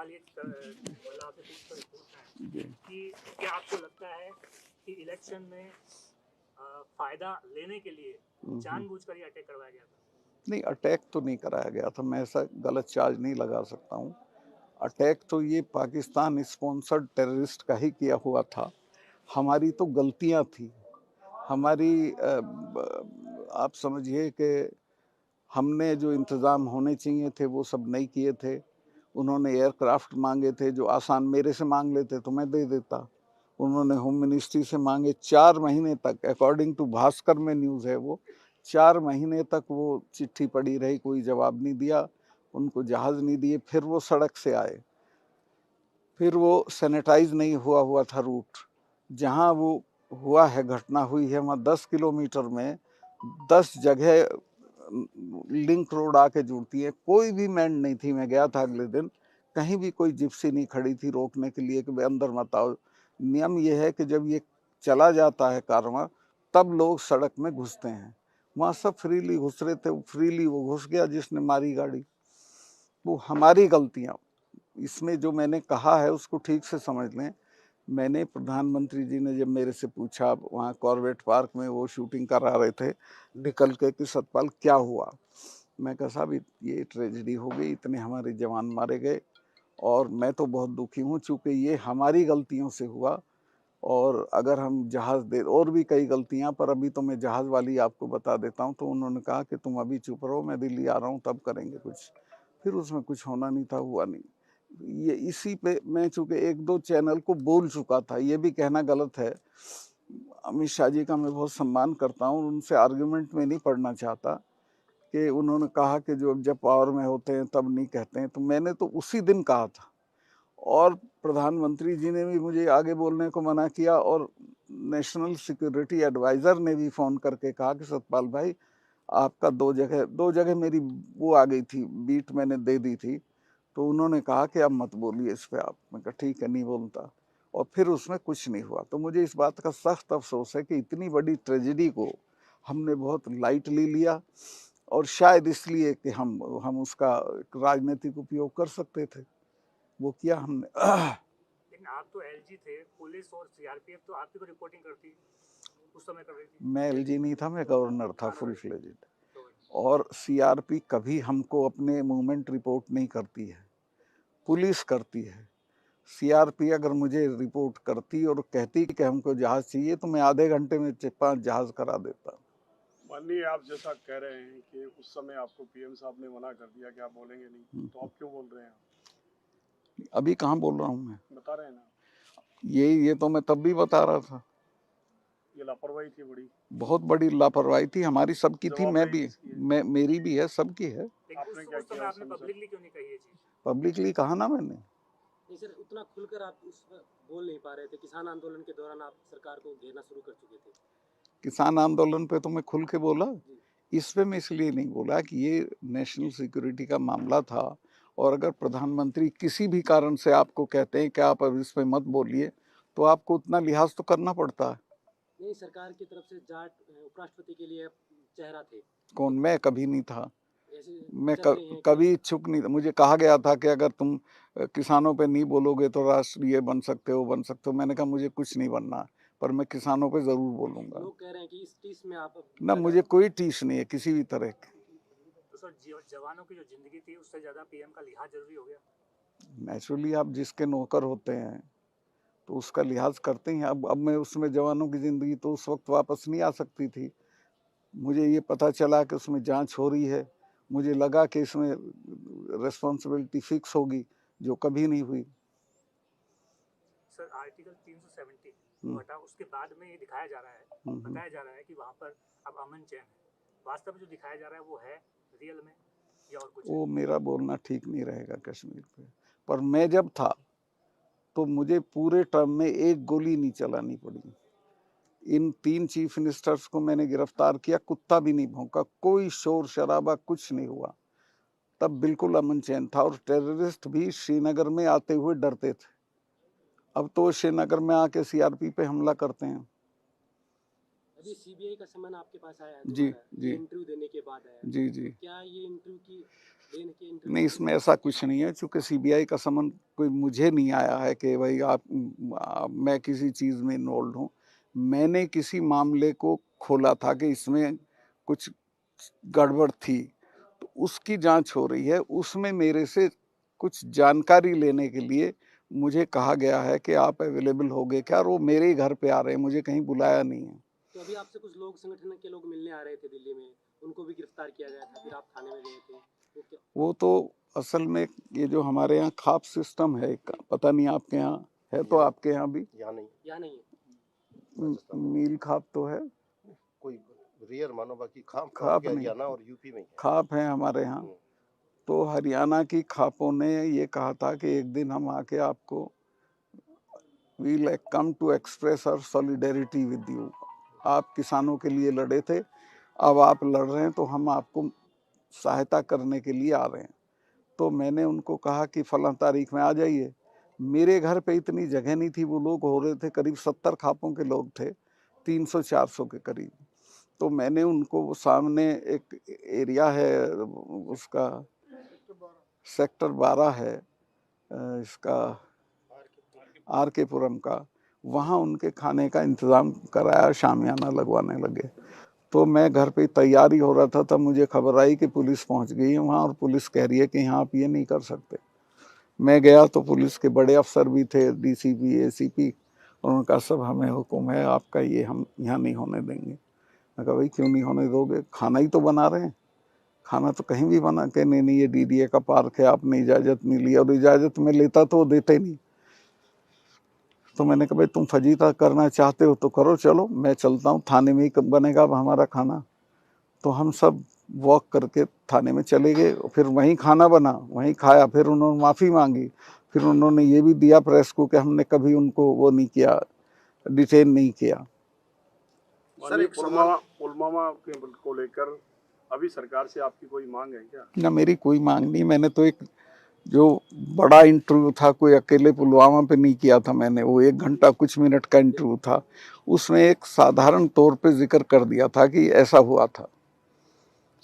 सवाल ये मतलब आपसे पूछना है कि क्या आपको लगता है कि इलेक्शन में फायदा लेने के लिए जानबूझकर ये अटैक करवाया गया था? नहीं, अटैक तो नहीं कराया गया था, मैं ऐसा गलत चार्ज नहीं लगा सकता हूँ। अटैक तो ये पाकिस्तान स्पॉन्सर्ड टेररिस्ट का ही किया हुआ था। हमारी तो गलतियाँ थी। हमारी आप समझिए कि हमने जो इंतज़ाम होने चाहिए थे वो सब नहीं किए थे। उन्होंने एयरक्राफ्ट मांगे थे जो आसान, मेरे से मांग लेते तो मैं दे देता। उन्होंने होम मिनिस्ट्री से मांगे 4 महीने तक, अकॉर्डिंग टू भास्कर में न्यूज़ है वो, 4 महीने तक वो चिट्ठी पड़ी रही, कोई जवाब नहीं दिया, उनको जहाज़ नहीं दिए। फिर वो सड़क से आए, फिर वो सैनिटाइज नहीं हुआ था रूट। जहाँ वो हुआ है, घटना हुई है, वहाँ 10 किलोमीटर में 10 जगह लिंक रोड आके जुड़ती है। कोई भी मैन नहीं थी, मैं गया था अगले दिन, कहीं भी कोई जिप्सी नहीं खड़ी थी रोकने के लिए कि भाई अंदर मत आओ। नियम ये है कि जब ये चला जाता है कारवां तब लोग सड़क में घुसते हैं। वहाँ सब फ्रीली घुस रहे थे, फ्रीली वो घुस गया जिसने मारी गाड़ी। वो हमारी गलतियाँ, इसमें जो मैंने कहा है उसको ठीक से समझ लें। मैंने, प्रधानमंत्री जी ने जब मेरे से पूछा वहाँ कॉर्बेट पार्क में वो शूटिंग करा रहे थे निकल के कि सतपाल क्या हुआ, मैं कहा साहब ये ट्रेजेडी हो गई, इतने हमारे जवान मारे गए और मैं तो बहुत दुखी हूँ चूँकि ये हमारी गलतियों से हुआ। और अगर हम जहाज़ दे, और भी कई गलतियाँ, पर अभी तो मैं जहाज़ वाली आपको बता देता हूँ। तो उन्होंने कहा कि तुम अभी चुप रहो, मैं दिल्ली आ रहा हूँ तब करेंगे कुछ। फिर उसमें कुछ होना नहीं था, हुआ नहीं। ये इसी पे मैं चूँकि 1-2 चैनल को बोल चुका था, ये भी कहना गलत है। अमित शाह जी का मैं बहुत सम्मान करता हूँ, उनसे आर्गुमेंट में नहीं पड़ना चाहता कि उन्होंने कहा कि जो जब पावर में होते हैं तब नहीं कहते हैं, तो मैंने तो उसी दिन कहा था। और प्रधानमंत्री जी ने भी मुझे आगे बोलने को मना किया और नेशनल सिक्योरिटी एडवाइज़र ने भी फ़ोन करके कहा कि सतपाल भाई आपका 2 जगह मेरी वो आ गई थी, बीट मैंने दे दी थी, तो उन्होंने कहा कि अब मत बोलिए इस पे आप। मैं कहा ठीक है, नहीं बोलता। और फिर उसमें कुछ नहीं हुआ। तो मुझे इस बात का सख्त अफ़सोस है कि इतनी बड़ी ट्रेजेडी को हमने बहुत लाइटली लिया और शायद इसलिए कि हम उसका राजनीतिक उपयोग कर सकते थे, वो किया हमने। लेकिन आप तो एलजी थे, पुलिस और सीआरपीएफ तो आपकी तो रिपोर्टिंग करती उस समय कर रही थी। मैं एलजी नहीं था, मैं गवर्नर था फुल फ्लेजेड। तो और सीआरपी कभी हमको अपने मूवमेंट रिपोर्ट नहीं करती है, पुलिस करती है। सीआरपी अगर मुझे रिपोर्ट करती और कहती कि हमको जहाज चाहिए तो मैं आधे घंटे में 5 जहाज करा देता। माननीय, आप जैसा कह रहे हैं कि उस समय आपको पीएम साहब ने मना कर दिया कि आप बोलेंगे नहीं, तो आप क्यों बोल रहे हैं? अभी कहाँ बोल रहा हूँ मैं, बता रहे हैं ना, ये तो मैं तब भी बता रहा था। ये लापरवाही थी बड़ी, बहुत बड़ी लापरवाही थी, हमारी सबकी थी, मैं जवाबदेही भी, किसकी है? मैं, मेरी भी है, सबकी है। आपने क्या उस समय किया उस आपने समय सर? पब्लिकली क्यों नहीं कही ये चीज? पब्लिकली कहा ना मैंने। नहीं सर, उतना खुलकर आप उस बोल नहीं पा रहे थे। किसान आंदोलन के दौरान आप सरकार को घेरना शुरू कर चुके थे। किसान आंदोलन पे तो मैं खुल के बोला, जी। इस पे मैं इसलिए नहीं बोला कि ये नेशनल सिक्योरिटी का मामला था। और अगर प्रधानमंत्री किसी भी कारण से आपको कहते हैं कि आप अब इस पे मत बोलिए, तो आपको उतना लिहाज तो करना पड़ता है। नहीं, सरकार की तरफ से जाट उपराष्ट्रपति के लिए चेहरा थे। कौन? मैं कभी नहीं था। ऐसे मैं चल रही हैं कभी इच्छुक नहीं था। मुझे कहा गया था कि अगर तुम किसानों पे नहीं बोलोगे तो राष्ट्रीय बन सकते हो, बन सकते हो। मैंने कहा मुझे कुछ नहीं बनना, पर मैं किसानों पे जरूर बोलूंगा। लोग कह रहे हैं कि इस टीस में आप ना, मुझे कोई टीस नहीं है किसी भी तरह की। तो सर जवानों की जो जिंदगी थी उससे ज्यादा पीएम का लिहाज जरूरी हो गया। नेचुरली आप जिसके नौकर होते हैं तो उसका लिहाज करते हैं। अब मैं उसमें जवानों की जिंदगी तो उस वक्त वापस नहीं आ सकती थी। मुझे ये पता चला कि उसमें जांच हो रही है, मुझे लगा कि इसमें रिस्पॉन्सिबिलिटी फिक्स होगी, जो कभी नहीं हुई। सर आर्टिकल 370 हटा, उसके बाद में ये दिखाया जा रहा है, बताया जा रहा है कि वहाँ पर अब अमन चैन है। वास्तव में जो दिखाया जा रहा है वो है रियल में या और कुछ? वो मेरा बोलना ठीक नहीं रहेगा कश्मीर पे, पर मैं जब था तो मुझे पूरे टर्म में एक गोली नहीं चलानी पड़ी। इन 3 चीफ मिनिस्टर्स को मैंने गिरफ्तार किया, कुत्ता भी नहीं भौंका, कोई शोर शराबा कुछ नहीं हुआ। तब बिल्कुल अमन चैन था और टेररिस्ट भी श्रीनगर में आते हुए डरते थे। अब तो श्रीनगर में आके सीआरपी पे हमला करते हैं। अभी सीबीआई का समन आपके पास आया है जी दोबारा, जी ये इंटरव्यू देने के बाद आया। जी जी। तो क्या ये इंटरव्यू की देने के इंटरव्यू? नहीं, इसमें ऐसा कुछ नहीं है, चूंकि सीबीआई का समन कोई मुझे नहीं आया है कि भाई मैं किसी चीज़ में इन्वॉल्व हूँ। मैंने किसी मामले को खोला था कि इसमें कुछ गड़बड़ थी, तो उसकी जांच हो रही है। उसमें मेरे से कुछ जानकारी लेने के लिए मुझे कहा गया है कि आप अवेलेबल होगे क्या, और वो मेरे ही घर पे आ रहे हैं, मुझे कहीं बुलाया नहीं है। तो अभी आपसे कुछ लोग, संगठन के लोग मिलने आ रहे थे दिल्ली में, उनको भी गिरफ्तार किया गया था, फिर आप थाने में गए थे, वो क्या? वो तो असल में ये जो हमारे यहाँ खाप सिस्टम है, पता नहीं आपके यहाँ है, तो आपके यहाँ भी यहाँ नहीं, यहाँ नहीं है। मील खाप तो है, कोई रेयर मानो, बाकी खाप तो खाप आपके नहीं, हरियाणा और यूपी में ही है। खाप है हमारे यहाँ। तो हरियाणा की खापों ने ये कहा था कि एक दिन हम आके आपको we'll come to express our solidarity with you. आप किसानों के लिए लड़े थे, अब आप लड़ रहे हैं तो हम आपको सहायता करने के लिए आ रहे हैं। तो मैंने उनको कहा कि फलां तारीख में आ जाइए। मेरे घर पे इतनी जगह नहीं थी, वो लोग हो रहे थे करीब 70 खापों के लोग थे, 300-400 के करीब। तो मैंने उनको वो सामने एक एरिया है उसका सेक्टर 12 है इसका आर के पुरम का, वहाँ उनके खाने का इंतज़ाम कराया, शामियाना लगवाने लगे। तो मैं घर पे तैयारी हो रहा था, तब मुझे खबर आई कि पुलिस पहुंच गई है वहाँ, और पुलिस कह रही है कि यहाँ आप ये नहीं कर सकते। मैं गया तो पुलिस के बड़े अफसर भी थे, डीसीपी, एसीपी, और उनका सब हमें हुक्म है आपका, ये हम यहाँ नहीं होने देंगे। मैं कहा भाई क्यों नहीं होने दोगे, खाना ही तो बना रहे हैं, खाना तो कहीं भी बना के नहीं, ये डीडीए का पार्क है, आपने इजाज़त नहीं ली, और इजाज़त में लेता तो वो देते नहीं। तो मैंने कहा भाई तुम फजीता करना चाहते हो तो करो, चलो मैं चलता हूँ, थाने में ही बनेगा अब हमारा खाना। तो हम सब वॉक करके थाने में चले गए, फिर वहीं खाना बना, वहीं खाया, फिर उन्होंने माफ़ी मांगी, फिर उन्होंने ये भी दिया प्रेस को कि हमने कभी उनको वो नहीं किया, डिटेन नहीं किया। सर पुलवामा को लेकर अभी सरकार से आपकी कोई मांग है क्या? ना, मेरी कोई मांग नहीं। मैंने तो एक जो बड़ा इंटरव्यू था, कोई अकेले पुलवामा पे नहीं किया था मैंने, वो 1 घंटा कुछ मिनट का इंटरव्यू था, उसमें एक साधारण तौर पे जिक्र कर दिया था कि ऐसा हुआ था।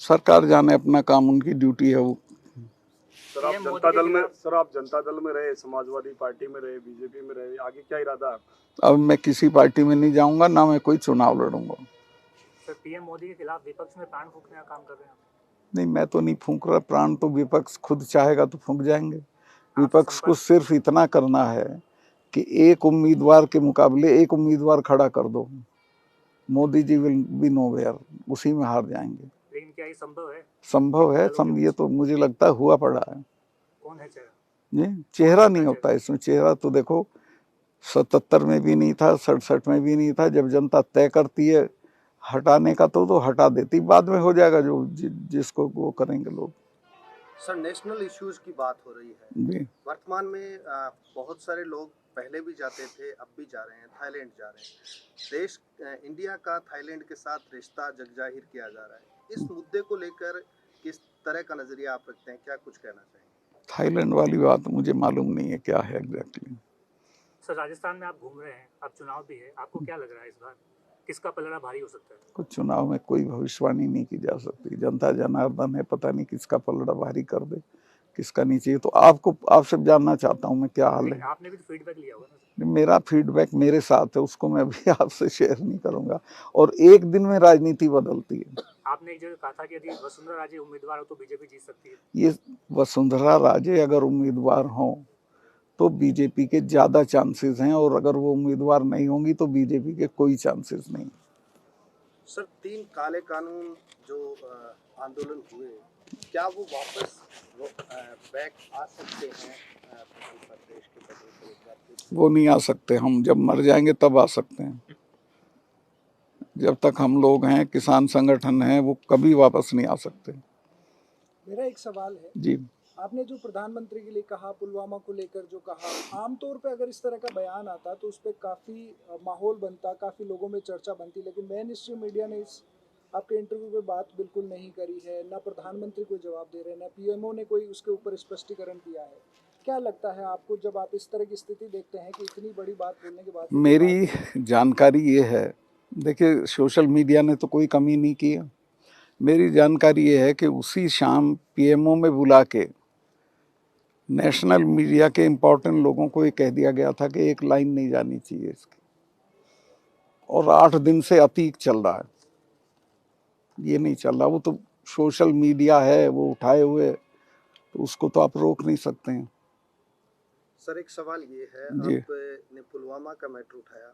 सरकार जाने, अपना काम, उनकी ड्यूटी है वो। सर आप जनता दल में रहे, समाजवादी पार्टी में रहे, बीजेपी में रहे, आगे क्या इरादा है? अब मैं किसी पार्टी में नहीं जाऊंगा, ना मैं कोई चुनाव लड़ूंगा। सर पीएम मोदी के खिलाफ विपक्ष में प्राण फूंकने का काम कर रहे हैं आप? नहीं, मैं तो नहीं फूंक रहा प्राण, तो विपक्ष खुद चाहेगा तो फूंक जाएंगे। विपक्ष को सिर्फ इतना करना है कि एक उम्मीदवार के मुकाबले एक उम्मीदवार खड़ा कर दो, Modi ji will be nowhere, उसी में हार जाएंगे। लेकिन क्या ये संभव है? संभव है, ये तो मुझे लगता है हुआ पड़ा है। कौन है चेहरा? जी, चेहरा नहीं होता इसमें, चेहरा तो देखो 77 में भी नहीं था, 67 में भी नहीं था। जब जनता तय करती है हटाने का तो हटा देती, बाद में हो जाएगा जो जिसको वो करेंगे लोग। सर नेशनल इश्यूज की बात हो रही है जी, वर्तमान में, बहुत सारे लोग पहले भी जाते थे, अब भी जा रहे हैं, थाईलैंड जा रहे हैं। देश इंडिया का थाईलैंड के साथ रिश्ता जगजाहिर किया जा रहा है, इस मुद्दे को लेकर किस तरह का नजरिया आप रखते हैं, क्या कुछ कहना चाहेंगे? थाईलैंड वाली बात मुझे मालूम नहीं है क्या है एग्जैक्टली। सर राजस्थान में आप घूम रहे हैं, अब चुनाव भी है, आपको क्या लग रहा है इस बार किसका पलड़ा भारी हो सकता है? कुछ चुनाव में कोई भविष्यवाणी नहीं की जा सकती, जनता जनार्दन है, पता नहीं किसका पलड़ा भारी कर दे, किसका नीचे। तो आपसे जानना चाहता हूँ मैं क्या हाल है। आपने भी तो फीडबैक लिया होगा ना? मेरा फीडबैक मेरे साथ है, उसको मैं अभी आपसे शेयर नहीं करूंगा, और एक दिन में राजनीति बदलती है। आपने एक जगह कहा था कि यदि वसुंधरा राजे उम्मीदवार हो तो बीजेपी जीत सकती है। ये वसुंधरा राजे अगर उम्मीदवार हों तो बीजेपी के ज़्यादा चांसेस हैं, और अगर वो उम्मीदवार नहीं होंगी तो बीजेपी के कोई चांसेस नहीं। सर 3 काले कानून जो आंदोलन हुए, क्या वो वापस बैक आ सकते हैं प्रदेश के बदले? वो नहीं आ सकते, हम जब मर जाएंगे तब आ सकते हैं। जब तक हम लोग हैं, किसान संगठन हैं, वो कभी वापस नहीं आ सकते। मेरा एक सवाल है जी, आपने जो प्रधानमंत्री के लिए कहा, पुलवामा को लेकर जो कहा, आमतौर पे अगर इस तरह का बयान आता तो उस पर काफ़ी माहौल बनता, काफ़ी लोगों में चर्चा बनती, लेकिन मेन स्ट्रीम मीडिया ने इस आपके इंटरव्यू पे बात बिल्कुल नहीं करी है, ना प्रधानमंत्री कोई जवाब दे रहे हैं, ना पीएमओ ने कोई उसके ऊपर स्पष्टीकरण किया है। क्या लगता है आपको जब आप इस तरह की स्थिति देखते हैं कि इतनी बड़ी बात बोलने के बाद? मेरी जानकारी ये है, देखिए सोशल मीडिया ने तो कोई कमी नहीं की है, मेरी जानकारी ये है कि उसी शाम पीएमओ में बुला के नेशनल मीडिया के इम्पोर्टेंट लोगों को ये कह दिया गया था कि एक लाइन नहीं जानी चाहिए इसकी, और 8 दिन से अतीक चल रहा है, ये नहीं चल रहा। वो तो सोशल मीडिया है, वो उठाए हुए, तो उसको तो आप रोक नहीं सकते हैं। सर एक सवाल ये है, जी। आपने पुलवामा का मैटर उठाया,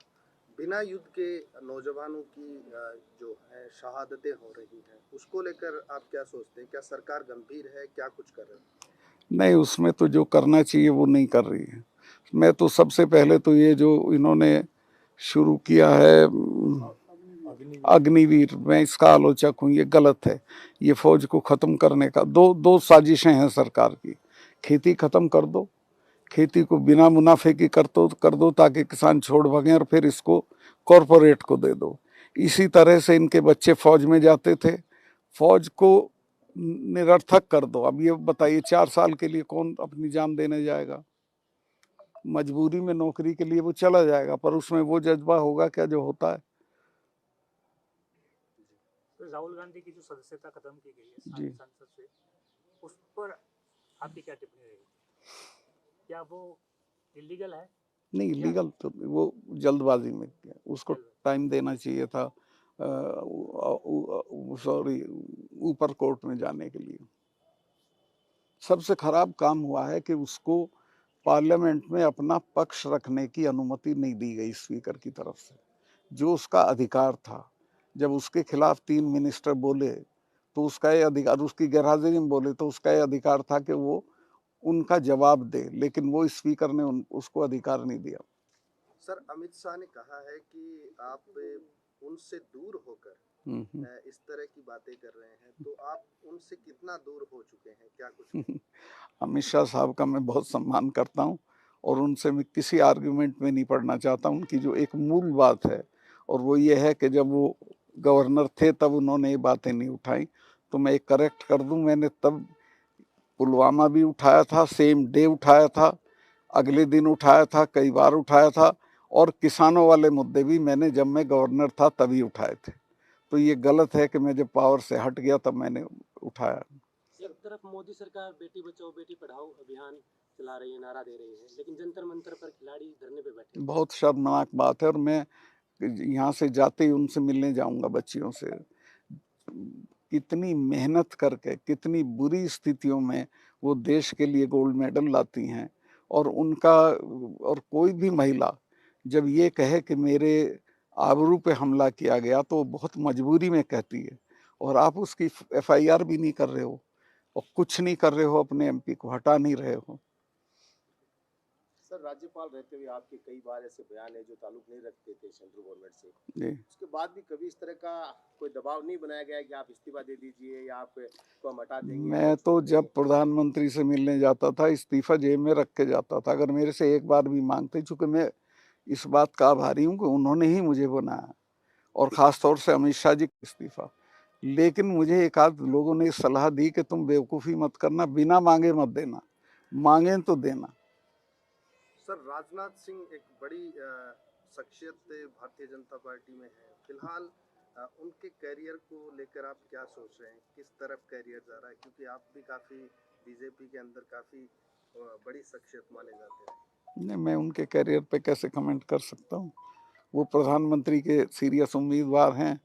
बिना युद्ध के नौजवानों की जो है शहादतें हो रही हैं, उसको लेकर आप क्या सोचते हैं? क्या सरकार गंभीर है, क्या कुछ कर रही है? नहीं, उसमें तो जो करना चाहिए वो नहीं कर रही है। मैं तो सबसे पहले तो ये जो इन्होंने शुरू किया है अग्निवीर, मैं इसका आलोचक हूँ, ये गलत है। ये फौज को ख़त्म करने का दो साजिशें हैं सरकार की। खेती ख़त्म कर दो, खेती को बिना मुनाफे की कर दो ताकि किसान छोड़ भागें, और फिर इसको कॉरपोरेट को दे दो। इसी तरह से इनके बच्चे फौज में जाते थे, फौज को निरर्थक कर दो। अब ये बताइए 4 साल के लिए कौन अपनी जान देने जाएगा? मजबूरी में नौकरी के लिए वो चला जाएगा, पर उसमें वो जज्बा होगा क्या जो होता है? तो राहुल गांधी की जो सदस्यता खत्म की गई है जी। संसद से, उस पर आपकी क्या टिप्पणी रहेगी? क्या वो इलीगल है? नहीं, लीगल तो वो जल्दबाजी में किया, उसको टाइम देना चाहिए था सॉरी ऊपर कोर्ट में जाने के लिए। सबसे खराब काम हुआ है कि उसको पार्लियामेंट में अपना पक्ष रखने की अनुमति नहीं दी गई स्पीकर की तरफ से, जो उसका अधिकार था। जब उसके खिलाफ 3 मिनिस्टर बोले तो उसका ये अधिकार, उसकी गैरहाजिरी में बोले तो उसका ये अधिकार था कि वो उनका जवाब दे, लेकिन वो स्पीकर ने उसको अधिकार नहीं दिया। सर अमित शाह ने कहा है कि आप उनसे दूर होकर इस तरह की बातें कर रहे हैं, तो आप उनसे कितना दूर हो चुके हैं, क्या कुछ? अमित शाह साहब का मैं बहुत सम्मान करता हूँ, और उनसे मैं किसी आर्ग्यूमेंट में नहीं पड़ना चाहता। उनकी जो एक मूल बात है, और वो ये है कि जब वो गवर्नर थे तब उन्होंने ये बातें नहीं उठाई। तो मैं एक करेक्ट कर दूं, मैंने तब पुलवामा भी उठाया था, सेम डे उठाया था, अगले दिन उठाया था, कई बार उठाया था, और किसानों वाले मुद्दे भी मैंने जब मैं गवर्नर था तभी उठाए थे। तो ये गलत है कि मैं जब पावर से हट गया तब मैंने उठाया। एक तरफ मोदी सरकार बेटी बचाओ बेटी पढ़ाओ अभियान चला रही है, नारा दे रही है, लेकिन जंतर मंतर पर खिलाड़ी धरने पे बैठे हैं। बहुत शर्मनाक बात है, और मैं यहाँ से जाते ही उनसे मिलने जाऊंगा, बच्चियों से। कितनी मेहनत करके, कितनी बुरी स्थितियों में वो देश के लिए गोल्ड मेडल लाती हैं, और उनका, और कोई भी महिला जब ये कहे कि मेरे आबरू पे हमला किया गया तो वो बहुत मजबूरी में कहती है, और आप उसकी एफआईआर भी नहीं कर रहे हो, और कुछ नहीं कर रहे हो, अपने एमपी को हटा नहीं रहे हो। सर राज्यपाल रहते हुए आपके कई बार ऐसे बयान है जो ताल्लुक नहीं रखते थे सेंट्रल गवर्नमेंट से, जी। उसके बाद भी कभी इस तरह का कोई दबाव नहीं बनाया गया कि आप इस्तीफा दे दीजिए या आपको हम हटा देंगे? मैं तो जब प्रधानमंत्री से मिलने जाता था इस्तीफा जेब में रख के जाता था, अगर मेरे से एक बार भी मांगते, चूंकि मैं इस बात का आभारी हूँ कि उन्होंने ही मुझे बनाया, और ख़ास तौर से अमित शाह जी का इस्तीफा। लेकिन मुझे एक आध लोगों ने सलाह दी कि तुम बेवकूफ़ी मत करना, बिना मांगे मत देना, मांगे तो देना। सर राजनाथ सिंह एक बड़ी शख्सियत भारतीय जनता पार्टी में है, फिलहाल उनके कैरियर को लेकर आप क्या सोच रहे हैं? किस तरफ कैरियर जा रहा है? क्योंकि आप भी काफ़ी बीजेपी के अंदर काफ़ी बड़ी शख्सियत माने जाते हैं। नहीं, मैं उनके कैरियर पे कैसे कमेंट कर सकता हूँ? वो प्रधानमंत्री के सीरियस उम्मीदवार हैं,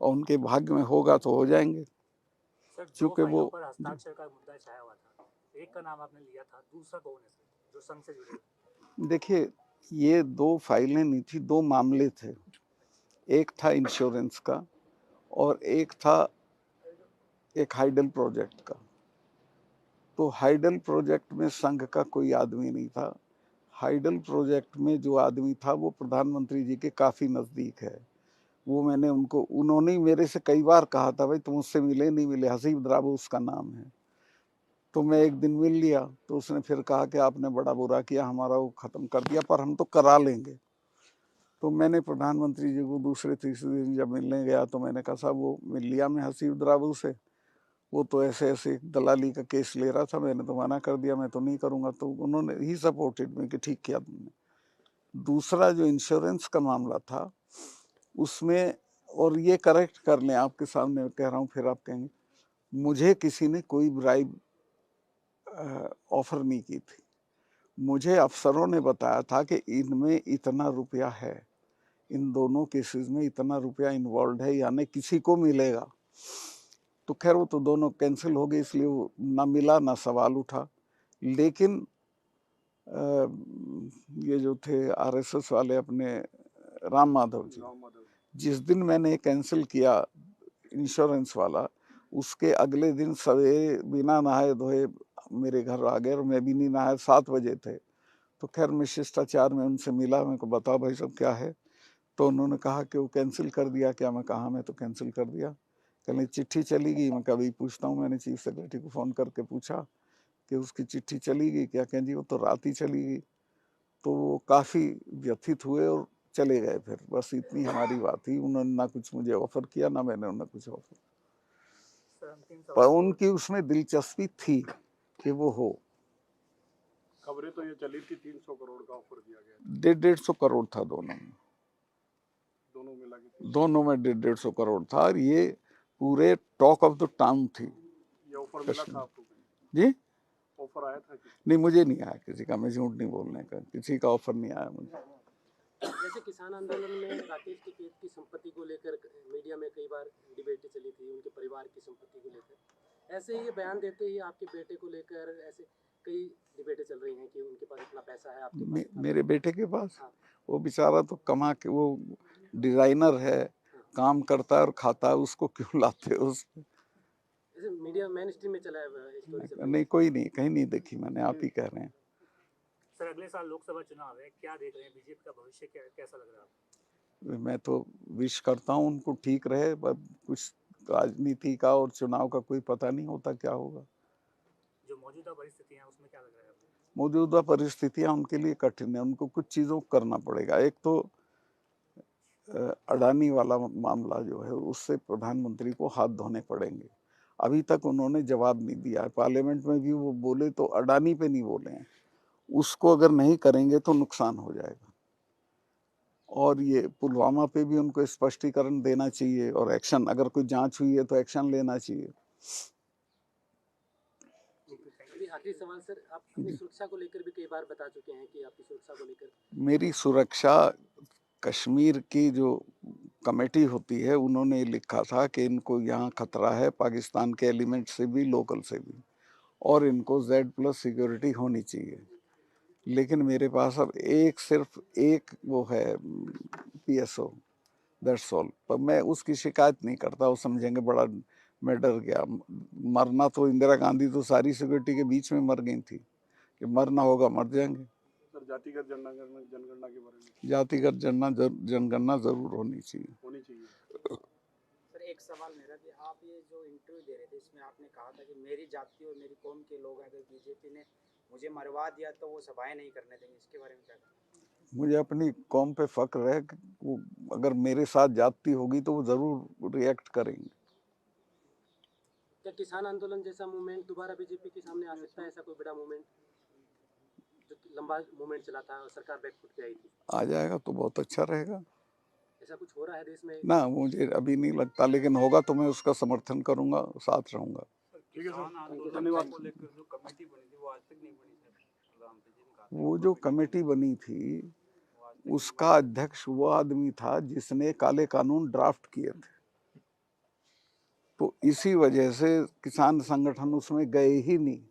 और उनके भाग्य में होगा तो हो जाएंगे। सर, 2 चूंकि वो फाइलों पर हस्ताक्षर का मुद्दा छाया हुआ था, एक का नाम आपने लिया था, दूसरा कौन है सर जो संघ से जुड़े हुए? देखिए, ये 2 फाइलें नहीं थी, 2 मामले थे। एक था इंश्योरेंस का, और एक था एक हाइडल प्रोजेक्ट का। तो हाइडल प्रोजेक्ट में संघ का कोई आदमी नहीं था। हाइडल प्रोजेक्ट में जो आदमी था वो प्रधानमंत्री जी के काफ़ी नज़दीक है। वो मैंने उन्होंने ही मेरे से कई बार कहा था, भाई तुम उससे मिले नहीं मिले, हसीब द्राबो उसका नाम है। तो मैं एक दिन मिल लिया, तो उसने फिर कहा कि आपने बड़ा बुरा किया, हमारा वो ख़त्म कर दिया, पर हम तो करा लेंगे। तो मैंने प्रधानमंत्री जी को दूसरे तीसरे दिन जब मिलने गया तो मैंने कहा, साहब वो मिल लिया मैं हसीब द्राबू से, वो तो ऐसे ऐसे दलाली का केस ले रहा था, मैंने तो मना कर दिया, मैं तो नहीं करूँगा। तो उन्होंने ही सपोर्टेड में कि ठीक किया तुमने। दूसरा जो इंश्योरेंस का मामला था, उसमें और ये करेक्ट कर लें, आपके सामने कह रहा हूँ, फिर आप कहेंगे मुझे किसी ने कोई ब्राइब ऑफर नहीं की थी। मुझे अफसरों ने बताया था कि इनमें इतना रुपया है, इन दोनों केसेस में इतना रुपया इन्वॉल्व है, यानी किसी को मिलेगा। तो खैर वो तो दोनों कैंसिल हो गए, इसलिए वो ना मिला ना सवाल उठा। लेकिन ये जो थे आरएसएस वाले अपने राम माधव जी, जिस दिन मैंने कैंसिल किया इंश्योरेंस वाला, उसके अगले दिन सवेरे बिना नहाए धोए मेरे घर आ गए, और मैं भी नहीं नहाया, 7 बजे थे। तो खैर मैं शिष्टाचार में उनसे मिला, मेरे को बताओ भाई साहब क्या है। तो उन्होंने कहा कि वो कैंसिल कर दिया क्या। मैं कहा मैं तो कैंसिल कर दिया। कहने चिट्ठी चली गई। मैं कभी पूछता हूँ, मैंने चीफ सेक्रेटरी को फ़ोन करके पूछा कि उसकी चिट्ठी चली गई क्या। कहें जी वो तो रात ही चली गई। तो वो काफ़ी व्यथित हुए और चले गए। फिर बस इतनी हमारी बात थी। उन्होंने ना कुछ मुझे ऑफर किया, ना मैंने उन्हें कुछ ऑफर। सर अंतिम पर सवाल उनकी उसमें दिलचस्पी थी कि वो हो। खबरें तो ये चली थी 300 करोड़ का ऑफर दिया गया, 150 करोड़ था दोनों में। दोनों मिला के दोनों में 150 करोड़ था, और ये पूरे टॉक ऑफ द टाउन थी। ये ऑफर मिला था आपको? जी ऑफर आया था? नहीं, मुझे नहीं आया किसी का, मैं झूठ नहीं बोलने का, किसी का ऑफर नहीं आया मुझे। जैसे किसान आंदोलन में राकेश टिकैत की संपत्ति को लेकर मीडिया में कई बार डिबेट चली थी, उनके परिवार की संपत्ति को लेकर। ऐसे ही ये बयान देते ही आपके बेटे को लेकर ऐसे कई डिबेटें चल रही हैं कि उनके पास इतना पैसा है, आपके पास इतना मेरे बेटे के पास? हाँ। वो बेचारा तो कमा के, वो डिजाइनर है, काम करता है और खाता है, उसको क्यों लाते हो उस? जैसे मीडिया मेन स्ट्रीम में चला है स्टोरी चल रही है। नहीं, कोई नहीं, कहीं नहीं देखी मैंने, आप ही कह रहे हैं। सर अगले साल लोकसभा चुनाव है, क्या देख रहे हैं बीजेपी का भविष्य कैसा लग रहा है आपको? मैं तो विश करता हूँ उनको ठीक रहे, पर कुछ राजनीति का और चुनाव का कोई पता नहीं होता क्या होगा। जो मौजूदा परिस्थितियां हैं उसमें क्या लग रहा है आपको? मौजूदा परिस्थितियां उनके लिए कठिन है, उनको कुछ चीज़ों को करना पड़ेगा। एक तो अडानी वाला मामला जो है, उससे प्रधानमंत्री को हाथ धोने पड़ेंगे। अभी तक उन्होंने जवाब नहीं दिया है। पार्लियामेंट में भी वो बोले तो अडानी पे नहीं बोले हैं। उसको अगर नहीं करेंगे तो नुकसान हो जाएगा। और ये पुलवामा पे भी उनको स्पष्टीकरण देना चाहिए, और एक्शन, अगर कोई जांच हुई है तो एक्शन लेना चाहिए। अभी आखिरी सवाल सर, आप अपनी सुरक्षा को लेकर भी कई बार बता चुके हैं कि आपकी सुरक्षा को लेकर। मेरी सुरक्षा, कश्मीर की जो कमेटी होती है, उन्होंने लिखा था कि इनको यहाँ खतरा है पाकिस्तान के एलिमेंट से भी, लोकल से भी, और इनको Z+ सिक्योरिटी होनी चाहिए। लेकिन मेरे पास अब सिर्फ एक वो है PSO, दैट्स ऑल। पर मैं उसकी शिकायत नहीं करता, वो समझेंगे बड़ा मैं डर गया। मरना तो इंदिरा गांधी तो सारी सिक्योरिटी के बीच में मर गई थी, कि मरना होगा मर जाएंगे। सर जातिगत जनगणना के बारे में? जातिगत जनगणना जरूर होनी चाहिए। सर एक सवाल मेरा कि आप ये जो इंटरव्यू दे रहे थे, इसमें आपने कहा था कि मेरी जाति और मेरी कौम के लोग अगर बीजेपी ने मुझे मरवा दिया तो वो सभाएं नहीं करने देंगे, इसके बारे में क्या कहें? मुझे अपनी कौम पे फक्र है कि वो अगर मेरे साथ जाति होगी तो वो जरूर रिएक्ट करेंगे। क्या किसान आंदोलन जैसा मूवमेंट दोबारा बीजेपी के सामने आ सकता है? ऐसा कोई बड़ा मूवमेंट जो लंबा मूवमेंट चला था और सरकार बैकफुट पे आई थी, आ जाएगा तो बहुत अच्छा रहेगा। ऐसा कुछ हो रहा है देश में? ना, मुझे अभी नहीं लगता, लेकिन होगा तो मैं उसका समर्थन करूंगा, साथ रहूंगा। ठीक है सर, धन्यवाद। को लेकर जो कमेटी बनी थी वो आज तक नहीं बनी सर। वो जो कमेटी बनी थी, उसका अध्यक्ष वो आदमी था जिसने काले कानून ड्राफ्ट किए थे। तो इसी वजह से किसान संगठन उसमें गए ही नहीं,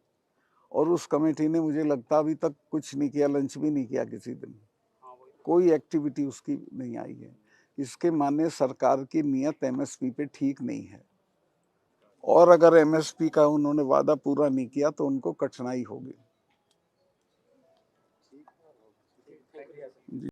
और उस कमेटी ने मुझे लगता अभी तक कुछ नहीं किया, लंच भी नहीं किया किसी दिन, कोई एक्टिविटी उसकी नहीं आई है। इसके माने सरकार की नीयत MSP पे ठीक नहीं है, और अगर MSP का उन्होंने वादा पूरा नहीं किया तो उनको कठिनाई होगी।